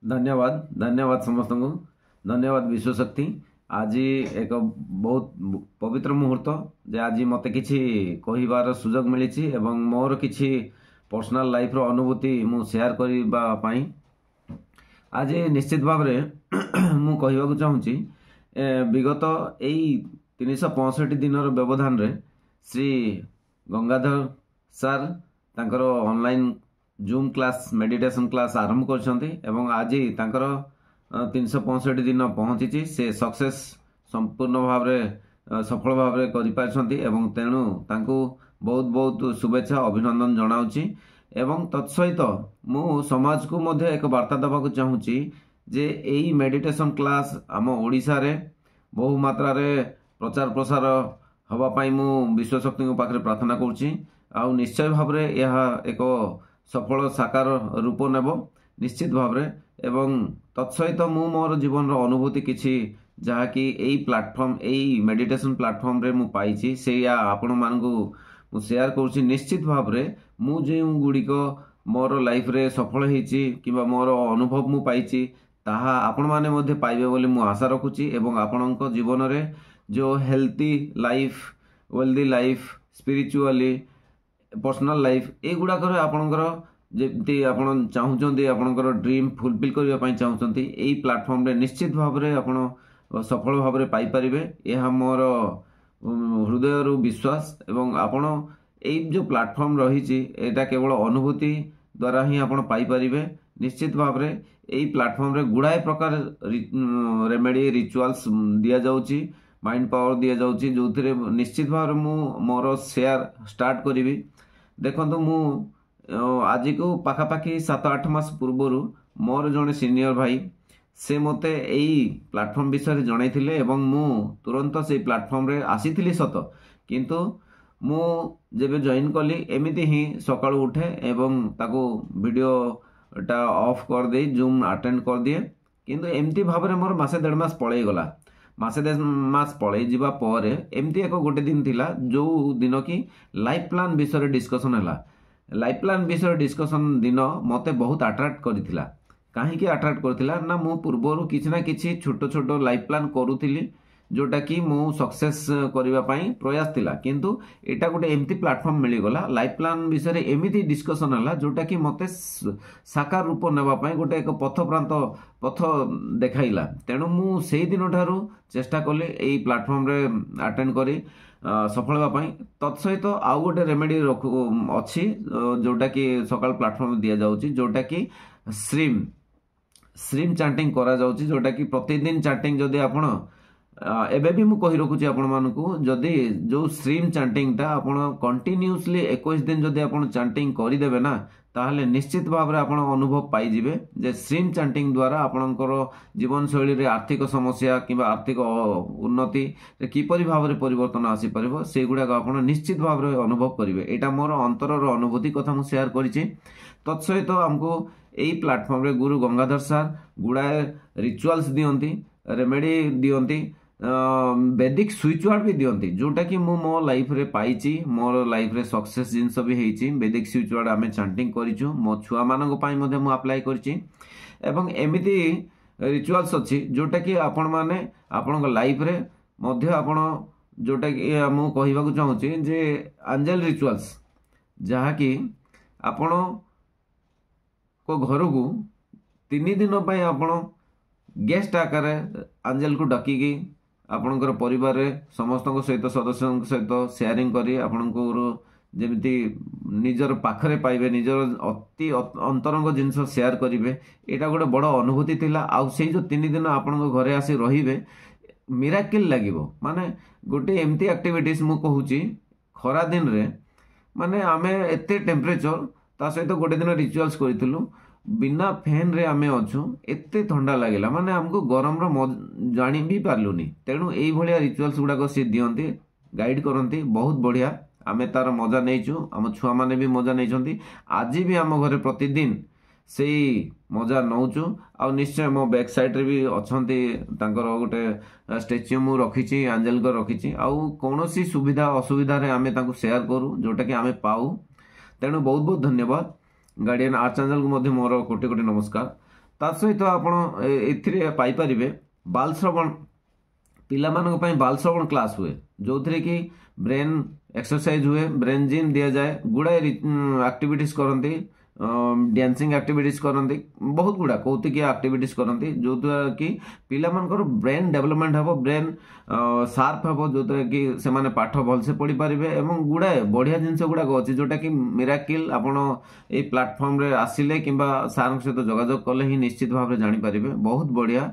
धन्यवाद धन्यवाद समस्त को धन्यवाद विश्वशक्ति। आज एक बहुत पवित्र मुहूर्त जे आज मते किछि कहिबार सुजोग मिली एवं मोर किछि पर्सनल लाइफ रो अनुभूति मु शेयर करबा पई आज निश्चित भाव मु कहबाक चाहूँगी विगत यही 365 दिन व्यवधान रे श्री गंगाधर सर तांकर online zoom class meditation class आरंभ कर आज तांकर 365 दिन पहुंची से सक्सेस संपूर्ण भाव सफल भाव कर तेणु तांको बहुत बहुत शुभेच्छा अभिनंदन जनाऊँगी एवं तत्सहित मु समाज को मध्य एक वार्ता देवाक चाहूँगी जे यही मेडिटेशन क्लास आम ओडिशा रे बहु मात्रा रे प्रचार प्रसार हवापाई मु विश्वशक्ति पाखे प्रार्थना करुच्ची आ निश्चय भाव रे यह एक सफल साकार रूप नेब निश्चित भाव रे एवं तत्सहित मु मोर जीवन रो अनुभूति किछि जहाँकि यही प्लाटफर्म यही मेडिटेशन प्लाटफर्म रे मु पाइछि से आपण मानकु मु शेयर करुच्ची निश्चित भाव रे मु जे गुड़िक मोर लाइफ रे सफल हेछि किबा मोर अनुभव मु पाइछि ताहा आपण माने मध्ये पाइबे बोली मु आशा रखुछि एवं आपणक जीवन रे जो healthy life wealthy life spiritually personal life एगुड़ाक आपणकर जमी आपड़ चाहूँगी आपणकर ड्रीम फुलफिल करने चाहूँगी यही प्लाटफर्म रे निश्चित भाव में आप सफल भाव में पाइपर यह मोर हृदय विश्वास एवं आपण यही जो प्लाटफर्म रही एटा केवल अनुभूति द्वारा ही आप पाइपर निश्चित भाव में यही प्लाटफर्म रे गुड़ाए प्रकार रेमेडी रिचुअल्स दि जाऊँगी माइंड पावर दि जाऊँगी जो निश्चित भाव में मोर शेयर स्टार्ट करी देखो मु आज को पाखापाखि 7-8 मास पूर्वर मोर जड़े सीनियर भाई से मते यही प्लाटफर्म विषय जनईथिले एवं मु तुरंत से प्लाटफर्म रे आसीथिली सत किंतु मु जेबे जॉइन कली एमिति ही सकाळु उठे एवं ताको वीडियो टा ऑफ कर दे जूम अटेंड कर दिए किंतु एमती भाव में मोर मासे 1.5 मास पळै गला मासे 1.5 मास पळै जिबा परे एमती एक गोटे दिन थिला जो दिन की लाइफ प्लान विषय डिस्कशन हैला लाइफ प्लान विषय डिस्कशन दिन मते बहुत अट्रैक्ट करिथिला काहे अट्रैक्ट करथिला ना मु पूर्वरु किछि ना किछि छोट छोट लाइफ प्लान करूथिली जोटा कि मु सक्सेस करबा पई प्रयास थिला किंतु एटा गोटे एमती प्लेटफॉर्म मिली गला लाइफ प्लान विषय एमती डिस्कशन हैला जोटा कि मते साकार रूप नेबा पई गोटे एक पथ देखाइला तेणु मु सेही दिन ठारू चेष्टा कली एई प्लेटफॉर्म रे अटेंड करी सफल होगा तत्सहित आउ गोटे रेमेडी अच्छी जोटा कि सकाल प्लेटफॉर्म दि जाऊँगी जोटा कि श्रीम चांटिंग करा जाउची जोटा कि प्रतिदिन चांटिंग जदि आपण एबे भी मु कहि रखुची आपण मानकु जदि जो श्रीम चांटिंग ता आपण कंटिन्यूअसली 21 दिन जदि आपण चांटिंग करि देबे ना ताहले निश्चित भाव में आपण अनुभव पाई जिवे जे श्रीम चांटिंग द्वारा आपणकर जीवन शैली रे आर्थिक समस्या किबा आर्थिक उन्नति रे किपरि भाव में परिवर्तन आसी परिबो से गुडा आपण निश्चित भाव में अनुभव करिवे एटा मोर अंतरर अनुभूति कथा मु शेयर करिछि तत्सहित हमको एई प्लेटफॉर्म रे गुरु गंगाधर सर गुडाए रिचुअल्स दियंती रेमेडी दियंती वैदिक स्विचवार्ड भी दियंती जोटा कि मो लाइफ रे पाइची मोर लाइफ रे सक्सेस जिनस भी हेची वैदिक स्विचवार्ड आमे चांटिंग करिछु मो छुआ मानक पई मध्ये मु अप्लाई करछि एवं एमिति रिचुअल्स अछि जोटा कि आपण माने आपन लाइफ रे मध्ये आपण जोटा कि मु कहिबा को चाहूची जे एंजल रिचुअल्स जहा कि आपण को घर को 3 दिन पई आपण गेस्ट आकार एंजल को डकिकी आपणकर परिवार रे समस्त सहित सदस्यों सहित शेयरिंग करी आपणकर जेमिति निजर पाखरे पाइबे निजर अति अंतरंग जिनस शेयर करिवे एटा गोटे बड़ अनुभूति थिला आ से जो 3 दिन आपन घरे आसी रहिबे मिराकिल लागिवो माने गोटे एमती एक्टिविटीज मु कहूची खरा दिन रे माने आमे एते टेम्परेचर ता सहित गोटे दिन रिचुअल्स करिथिलु बिना फैन रे आमे अच्छु एते ठंडा लगिला माने हमको गरम रो जानी भी पारलुनी तेणु एई भलिया रिचुअल्स गुडा से दियंती गाइड करंती बहुत बढ़िया आमे तार मजा नहींचु आम छुआ माने भी मजा नहीं आज भी आम घरे प्रतिदिन से मजा नौचु आ निश्चय मो बैक साइड रे भी अच्छी गोटे स्टेच्यू मु रखी एंजल को रखी आउ कौन सुविधा असुविधा रे आमे तांको शेयर करू जोटा कि आमे पाऊ तेणु बहुत बहुत धन्यवाद गार्डियन आर्चएंजल को मोर कोटि कोटि नमस्कार ତା ସହିତ ଆପଣ ଏଥିରେ ପାଇପାରିବେ ବାଲଶ୍ରବଣ ପିଲାମାନଙ୍କ ପାଇଁ ବାଲଶ୍ରବଣ କ୍ଲାସ୍ ହୁଏ, ଯେଉଁଥିରେ କି ବ୍ରେନ୍ ଏକ୍ସରସାଇଜ ହୁଏ, ବ୍ରେନ୍ ଜିମ୍ ଦିଆଯାଏ, ଗୁଡ଼ାଏ ଆକ୍ଟିଭିଟିସ୍ କରନ୍ତି, ଡ୍ୟାନ୍ସିଂ ଆକ୍ଟିଭିଟିସ୍ କରନ୍ତି, ବହୁତ ଗୁଡ଼ା କୌତୁକିଆ ଆକ୍ଟିଭିଟିସ୍ କରନ୍ତି, ଯେଉଁଦ୍ୱାରା କି ପିଲାମାନଙ୍କର ବ୍ରେନ୍ ଡେଭଲପମେଣ୍ଟ ହେବ, ବ୍ରେନ୍ ସାର୍ପ ହେବ, ଯେଉଁଥିରେ କି ସେମାନେ ପାଠ ଭଲସେ ପଢ଼ିପାରିବେ ଏବଂ ଗୁଡ଼ାଏ ବଢ଼ିଆ ଜିନିଷ ଗୁଡ଼ାକ ଅଛି ଯେଉଁଟାକି ମିରାକିଲ୍ ଆପଣ ଏଇ ପ୍ଲାଟଫର୍ମରେ ଆସିଲେ କିମ୍ବା ସାର୍ଙ୍କ ସହିତ ଯୋଗାଯୋଗ କଲେ ହିଁ ନିଶ୍ଚିତ ଭାବରେ ଜାଣିପାରିବେ। ବହୁତ ବଢ଼ିଆ।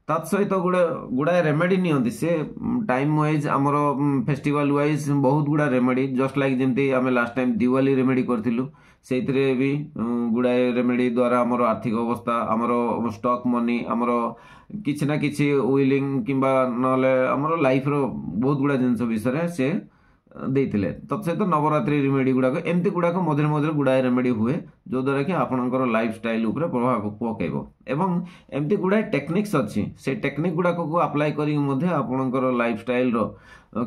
ତା ସହିତ ଗୁଡ଼ାଏ ରେମେଡି ନିଅନ୍ତି ସେ ଟାଇମ୍ ୱାଇଜ୍, ଆମର ଫେଷ୍ଟିଭାଲ ୱାଇଜ୍ ବହୁତ ଗୁଡ଼ା ରେମେଡି, ଜଷ୍ଟ ଲାଇକ୍ ଯେମିତି ଆମେ ଲାଷ୍ଟ ଟାଇମ୍ ଦିୱାଲି ରେମେଡି କରିଥିଲୁ, ସେଇଥିରେ ବି ଗୁଡ଼ାଏ ରେମେଡି ଦ୍ୱାରା ଆମର ଆର୍ଥିକ ଅବସ୍ଥା, ଆମର ଷ୍ଟକ୍ ମନି, ଆମର କିଛି ନା କିଛି ୱିଲିଂ କିମ୍ବା ନହେଲେ ଆମର ଲାଇଫ୍ର ବହୁତ ଗୁଡ଼ା ଜିନିଷ ବିଷୟରେ ସେ ଦେଇଥିଲେ। ତତ୍ସହିତ ନବରାତ୍ରି ରେମେଡି ଗୁଡ଼ାକ ଏମିତି ଗୁଡ଼ାକ ମଝିରେ ମଝିରେ ଗୁଡ଼ାଏ ରେମେଡି ହୁଏ, ଯେଉଁଦ୍ୱାରା କି ଆପଣଙ୍କର ଲାଇଫ୍ ଷ୍ଟାଇଲ୍ ଉପରେ ପ୍ରଭାବ ପକାଇବ। ଏବଂ ଏମିତି ଗୁଡ଼ାଏ ଟେକ୍ନିକ୍ସ ଅଛି, ସେଇ ଟେକ୍ନିକ୍ ଗୁଡ଼ାକକୁ ଆପ୍ଲାଏ କରିକି ମଧ୍ୟ ଆପଣଙ୍କର ଲାଇଫ୍ ଷ୍ଟାଇଲ୍ର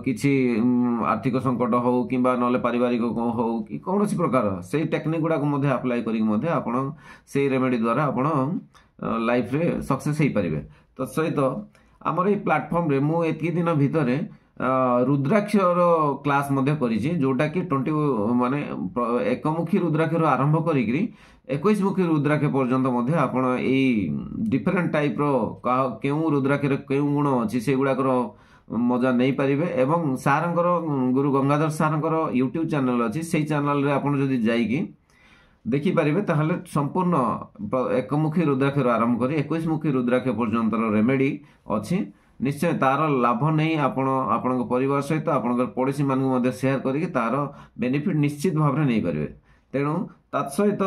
କିଛି ଆର୍ଥିକ ସଙ୍କଟ ହେଉ କିମ୍ବା ନହେଲେ ପାରିବାରିକ ହେଉ କି କୌଣସି ପ୍ରକାର ସେଇ ଟେକ୍ନିକ୍ ଗୁଡ଼ାକ ମଧ୍ୟ ଆପ୍ଲାଏ କରିକି ମଧ୍ୟ ଆପଣ ସେଇ ରେମେଡି ଦ୍ୱାରା ଆପଣ ଲାଇଫ୍ରେ ସକ୍ସେସ୍ ହେଇପାରିବେ। ତ ସହିତ ଆମର ଏଇ ପ୍ଲାଟଫର୍ମରେ ମୁଁ ଏତିକି ଦିନ ଭିତରେ ରୁଦ୍ରାକ୍ଷର କ୍ଲାସ୍ ମଧ୍ୟ କରିଛି, ଯେଉଁଟାକି 20 ମାନେ ଏକମୁଖୀ ରୁଦ୍ରାକ୍ଷରୁ ଆରମ୍ଭ କରିକିରି 21 ମୁଖୀ ରୁଦ୍ରାକ୍ଷ ପର୍ଯ୍ୟନ୍ତ ମଧ୍ୟ ଆପଣ ଏଇ ଡିଫରେଣ୍ଟ ଟାଇପ୍ର କେଉଁ ରୁଦ୍ରାକ୍ଷରେ କେଉଁ ଗୁଣ ଅଛି ସେଗୁଡ଼ାକର ମଜା ନେଇପାରିବେ। ଏବଂ ସାର୍ଙ୍କର ଗୁରୁ ଗଙ୍ଗାଧର ସାର୍ଙ୍କର ୟୁଟ୍ୟୁବ୍ ଚ୍ୟାନେଲ୍ ଅଛି, ସେଇ ଚ୍ୟାନେଲ୍ରେ ଆପଣ ଯଦି ଯାଇକି ଦେଖିପାରିବେ ତାହେଲେ ସମ୍ପୂର୍ଣ୍ଣ ଏକମୁଖୀ ରୁଦ୍ରାକ୍ଷରୁ ଆରମ୍ଭ କରି 21 ମୁଖୀ ରୁଦ୍ରାକ୍ଷ ପର୍ଯ୍ୟନ୍ତର ରେମେଡି ଅଛି। ନିଶ୍ଚୟ ତାର ଲାଭ ନେଇ ଆପଣ ଆପଣଙ୍କ ପରିବାର ସହିତ ଆପଣଙ୍କର ପଡ଼ୋଶୀମାନଙ୍କୁ ମଧ୍ୟ ସେୟାର କରିକି ତାର ବେନିଫିଟ୍ ନିଶ୍ଚିତ ଭାବରେ ନେଇପାରିବେ। ତେଣୁ ତା ସହିତ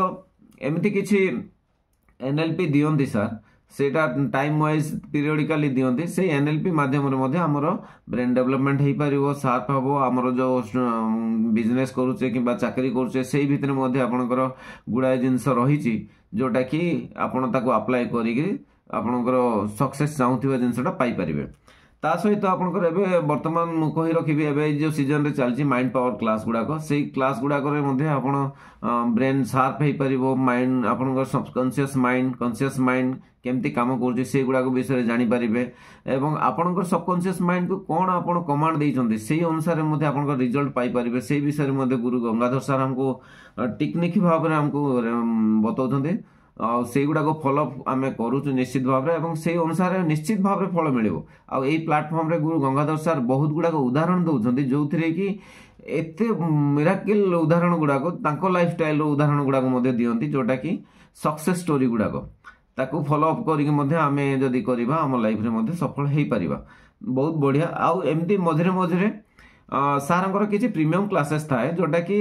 ଏମିତି କିଛି NLP ଦିଅନ୍ତି ସାର୍, ସେଇଟା ଟାଇମ୍ ୱାଇଜ୍ ପିରିୟଡ଼ିକାଲି ଦିଅନ୍ତି, ସେଇ NLP ମାଧ୍ୟମରେ ମଧ୍ୟ ଆମର ବ୍ରେନ୍ ଡେଭଲପମେଣ୍ଟ ହେଇପାରିବ, ସାର୍ପ ହେବ, ଆମର ଯେଉଁ ବିଜନେସ୍ କରୁଛେ କିମ୍ବା ଚାକିରି କରୁଛେ ସେଇ ଭିତରେ ମଧ୍ୟ ଆପଣଙ୍କର ଗୁଡ଼ାଏ ଜିନିଷ ରହିଛି ଯେଉଁଟାକି ଆପଣ ତାକୁ ଆପ୍ଲାଏ କରିକି ଆପଣଙ୍କର ସକ୍ସେସ୍ ଚାହୁଁଥିବା ଜିନିଷଟା ପାଇପାରିବେ। ତା ସହିତ ଆପଣଙ୍କର ଏବେ ବର୍ତ୍ତମାନ ମୁଁ କହି ରଖିବି, ଏବେ ଏଇ ଯେଉଁ ସିଜନରେ ଚାଲିଛି ମାଇଣ୍ଡ ପାୱାର କ୍ଲାସ୍ ଗୁଡ଼ାକ, ସେଇ କ୍ଲାସ୍ ଗୁଡ଼ାକରେ ମଧ୍ୟ ଆପଣ ବ୍ରେନ୍ ସାର୍ପ ହେଇପାରିବ, ମାଇଣ୍ଡ ଆପଣଙ୍କର ସବକନସିୟସ୍ ମାଇଣ୍ଡ କନସିୟସ୍ ମାଇଣ୍ଡ କେମିତି କାମ କରୁଛି ସେଇଗୁଡ଼ାକ ବିଷୟରେ ଜାଣିପାରିବେ ଏବଂ ଆପଣଙ୍କର ସବକନସିୟସ୍ ମାଇଣ୍ଡକୁ କ'ଣ ଆପଣ କମାଣ୍ଡ ଦେଇଛନ୍ତି ସେଇ ଅନୁସାରେ ମଧ୍ୟ ଆପଣଙ୍କ ରିଜଲ୍ଟ ପାଇପାରିବେ। ସେଇ ବିଷୟରେ ମଧ୍ୟ ଗୁରୁ ଗଙ୍ଗାଧର ସାର୍ ଆମକୁ ଟେକ୍ନିକ୍ ଭାବରେ ଆମକୁ ବତାଉଛନ୍ତି, ଆଉ ସେଇଗୁଡ଼ାକ ଫଲୋ ଆମେ କରୁଛୁ ନିଶ୍ଚିତ ଭାବରେ ଏବଂ ସେଇ ଅନୁସାରେ ନିଶ୍ଚିତ ଭାବରେ ଫଳ ମିଳିବ। ଆଉ ଏଇ ପ୍ଲାଟଫର୍ମରେ ଗୁରୁ ଗଙ୍ଗାଧର ସାର୍ ବହୁତ ଗୁଡ଼ାକ ଉଦାହରଣ ଦେଉଛନ୍ତି, ଯେଉଁଥିରେ କି ଏତେ ମିରାକିଲ୍ ଉଦାହରଣ ଗୁଡ଼ାକ ତାଙ୍କ ଲାଇଫ୍ ଷ୍ଟାଇଲ୍ର ଉଦାହରଣ ଗୁଡ଼ାକ ମଧ୍ୟ ଦିଅନ୍ତି, ଯେଉଁଟାକି ସକ୍ସେସ୍ ଷ୍ଟୋରି ଗୁଡ଼ାକ ତାକୁ ଫଲୋ ଅପ୍ କରିକି ମଧ୍ୟ ଆମେ ଯଦି କରିବା ଆମ ଲାଇଫ୍ରେ ମଧ୍ୟ ସଫଳ ହେଇପାରିବା। ବହୁତ ବଢ଼ିଆ। ଆଉ ଏମିତି ମଝିରେ ମଝିରେ ସାର୍ଙ୍କର କିଛି ପ୍ରିମିୟମ୍ କ୍ଲାसेସ୍ ଥାଏ, ଯେଉଁଟାକି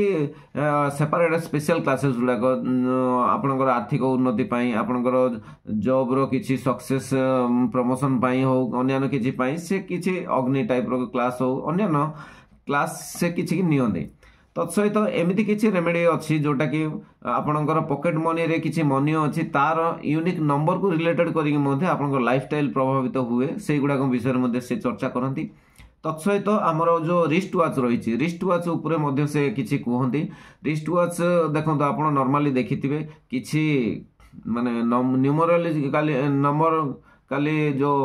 ସେପାରେଟ୍ ସ୍ପେଶାଲ୍ କ୍ଲାसेସ୍ ଗୁଡ଼ାକ ଆପଣଙ୍କର ଆର୍ଥିକ ଉନ୍ନତି ପାଇଁ, ଆପଣଙ୍କର ଜବ୍ର କିଛି ସକ୍ସେସ୍ ପ୍ରମୋସନ୍ ପାଇଁ ହେଉ, ଅନ୍ୟାନ୍ୟ କିଛି ପାଇଁ ସେ କିଛି ଅଗ୍ନି ଟାଇପ୍ର କ୍ଲାସ୍ ହେଉ, ଅନ୍ୟାନ୍ୟ କ୍ଲାସ୍ ସେ କିଛି ନିଅନ୍ତି। ତତ୍ସହିତ ଏମିତି କିଛି ରେମେଡି ଅଛି ଯେଉଁଟାକି ଆପଣଙ୍କର ପକେଟ୍ ମନିରେ କିଛି ମନି ଅଛି, ତାର ୟୁନିକ୍ ନମ୍ବରକୁ ରିଲେଟେଡ୍ କରିକି ମଧ୍ୟ ଆପଣଙ୍କର ଲାଇଫ୍ ଷ୍ଟାଇଲ୍ ପ୍ରଭାବିତ ହୁଏ, ସେଇଗୁଡ଼ାକ ବିଷୟରେ ମଧ୍ୟ ସେ ଚର୍ଚ୍ଚା କରନ୍ତି। ତତ୍ସହିତ ଆମର ଯେଉଁ ରିଷ୍ଟ ୱାଚ୍ ରହିଛି, ରିଷ୍ଟ ୱାଚ୍ ଉପରେ ମଧ୍ୟ ସେ କିଛି କୁହନ୍ତି। ରିଷ୍ଟ ୱାଚ୍ ଦେଖନ୍ତୁ ଆପଣ ନର୍ମାଲି ଦେଖିଥିବେ କିଛି ମାନେ ନ୍ୟୁମରୋଲୋଜିକାଲି ନମ୍ବର କାଲି ଯେଉଁ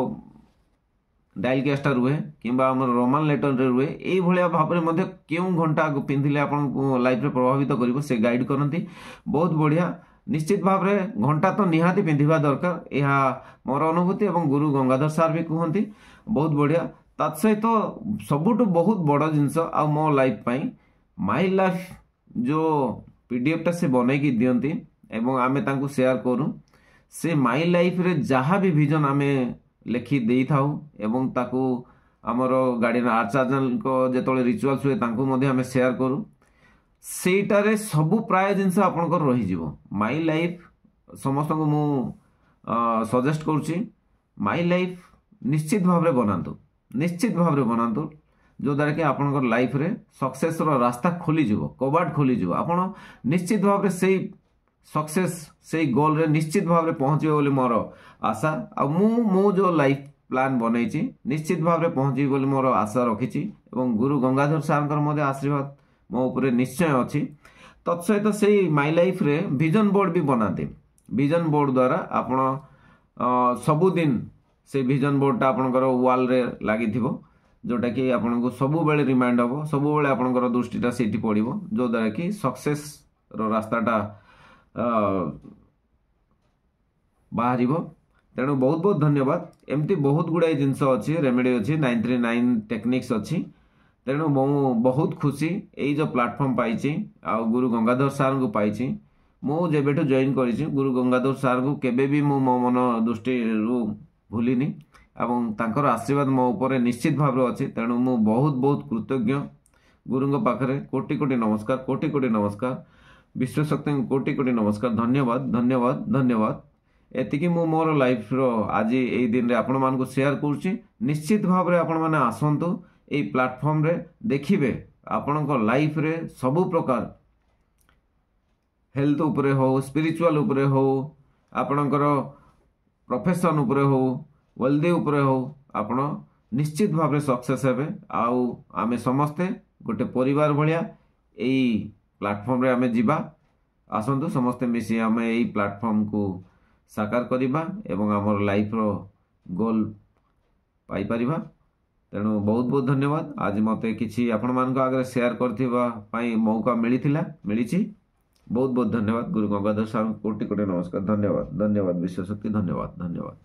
ଡାଇଲ୍ କ୍ୟାସ୍ଟା ରୁହେ କିମ୍ବା ଆମର ରୋମାନ୍ ଲେଟର୍ରେ ରୁହେ, ଏଇଭଳିଆ ଭାବରେ ମଧ୍ୟ କେଉଁ ଘଣ୍ଟା ପିନ୍ଧିଲେ ଆପଣଙ୍କୁ ଲାଇଫ୍ରେ ପ୍ରଭାବିତ କରିବ ସେ ଗାଇଡ଼ କରନ୍ତି। ବହୁତ ବଢ଼ିଆ। ନିଶ୍ଚିତ ଭାବରେ ଘଣ୍ଟା ତ ନିହାତି ପିନ୍ଧିବା ଦରକାର, ଏହା ମୋର ଅନୁଭୂତି ଏବଂ ଗୁରୁ ଗଙ୍ଗାଧର ସାର୍ ବି କୁହନ୍ତି। ବହୁତ ବଢ଼ିଆ। ତା ସହିତ ସବୁଠୁ ବହୁତ ବଡ଼ ଜିନିଷ ଆଉ ମୋ ଲାଇଫ୍ ପାଇଁ ମାଇ ଲାଇଫ୍ ଯେଉଁ PDFଟା ସେ ବନେଇକି ଦିଅନ୍ତି ଏବଂ ଆମେ ତାଙ୍କୁ ସେୟାର କରୁ, ସେ ମାଇ ଲାଇଫ୍ରେ ଯାହା ବି ଭିଜନ୍ ଆମେ ଲେଖି ଦେଇଥାଉ ଏବଂ ତାକୁ ଆମର ଗାର୍ଡିଆନ୍ ଆଚାର୍ଯ୍ୟଙ୍କ ଯେତେବେଳେ ରିଚୁଆଲ୍ସ ହୁଏ ତାଙ୍କୁ ମଧ୍ୟ ଆମେ ସେୟାର କରୁ, ସେଇଟାରେ ସବୁ ପ୍ରାୟ ଜିନିଷ ଆପଣଙ୍କର ରହିଯିବ। ମାଇ ଲାଇଫ୍ ସମସ୍ତଙ୍କୁ ମୁଁ ସଜେଷ୍ଟ କରୁଛି, ମାଇ ଲାଇଫ୍ ନିଶ୍ଚିତ ଭାବରେ ବନାନ୍ତୁ, ନିଶ୍ଚିତ ଭାବରେ ବନାନ୍ତୁ, ଯଦ୍ୱାରା କି ଆପଣଙ୍କର ଲାଇଫ୍ରେ ସକ୍ସେସ୍ର ରାସ୍ତା ଖୋଲିଯିବ, କବାଟ ଖୋଲିଯିବ। ଆପଣ ନିଶ୍ଚିତ ଭାବରେ ସେଇ ସକ୍ସେସ୍ ସେଇ ଗୋଲ୍ରେ ନିଶ୍ଚିତ ଭାବରେ ପହଞ୍ଚିବେ ବୋଲି ମୋର ଆଶା। ଆଉ ମୁଁ ଯେଉଁ ଲାଇଫ୍ ପ୍ଲାନ୍ ବନେଇଛି ନିଶ୍ଚିତ ଭାବରେ ପହଞ୍ଚିବି ବୋଲି ମୋର ଆଶା ରଖିଛି ଏବଂ ଗୁରୁ ଗଙ୍ଗାଧର ସାର୍ଙ୍କର ମଧ୍ୟ ଆଶୀର୍ବାଦ ମୋ ଉପରେ ନିଶ୍ଚୟ ଅଛି। ତତ୍ସହିତ ସେଇ ମାଇ ଲାଇଫ୍ରେ ଭିଜନ୍ ବୋର୍ଡ଼ ବି ବନାନ୍ତି। विजन बोर्ड द्वारा आपण सबुदिन से विजन बोर्डटा आपणकर वाल रे लगी जोटा कि आपन को सबु बेले रिमाइंड हम सबु बेले आपणकर दृष्टिटा सेठी पड़िबो जो द्वारा कि सक्सेस रो रास्ताटा बाहरिबो। तेणु बहुत बहुत धन्यवाद। एमती बहुत गुड़ाई जिनस अच्छी रेमेडी अच्छी 939 टेक्निक्स अच्छी। तेणु मु बहुत खुशी यही जो प्लाटफॉर्म पाई आ गुरु गंगाधर सार को पाई मु जेबेठु जॉइन करी गुरु गंगाधर सार को केबे भी मो मन दृष्टि भूलिनी एवं तांकर आशीर्वाद मो ऊपर निश्चित भाव अच्छी। तेणु मु बहुत बहुत कृतज्ञ गुरु पाखरे कोटि कोटि नमस्कार कोटि कोटि नमस्कार विश्वशक्ति कोटि कोटि नमस्कार धन्यवाद धन्यवाद धन्यवाद। एतिकी मु मोर लाइफ रो आज यही दिन रे आपण मान को शेयर करूची। निश्चित भाव रे आपण माने आसंतु ए प्लेटफॉर्म रे देखिबे आपण को लाइफ रे सबु प्रकार हेल्थ उपरे हो स्पिरिचुअल उपरे हो आपणकर प्रोफेशन उपरे हो वेल्दी उपरे हो आपण निश्चित भाव रे सक्सेस हेबे। आउ आमे समस्ते गोटे परिवार भलिया एई प्लेटफॉर्म रे आमे जिबा आसंतु समस्ते मिसी आमे एई प्लेटफॉर्म को साकार करिबा एवं आमर लाइफ रो गोल पाई परिबा। तेणु बहुत बहुत धन्यवाद। आज मते किछि आपण मान को आगे शेयर करथिबा पई मौका मिलिछि। बहुत बहुत धन्यवाद गुरु गंगाधर साहब कोटि कोटि नमस्कार धन्यवाद धन्यवाद विश्वशक्ति धन्यवाद धन्यवाद।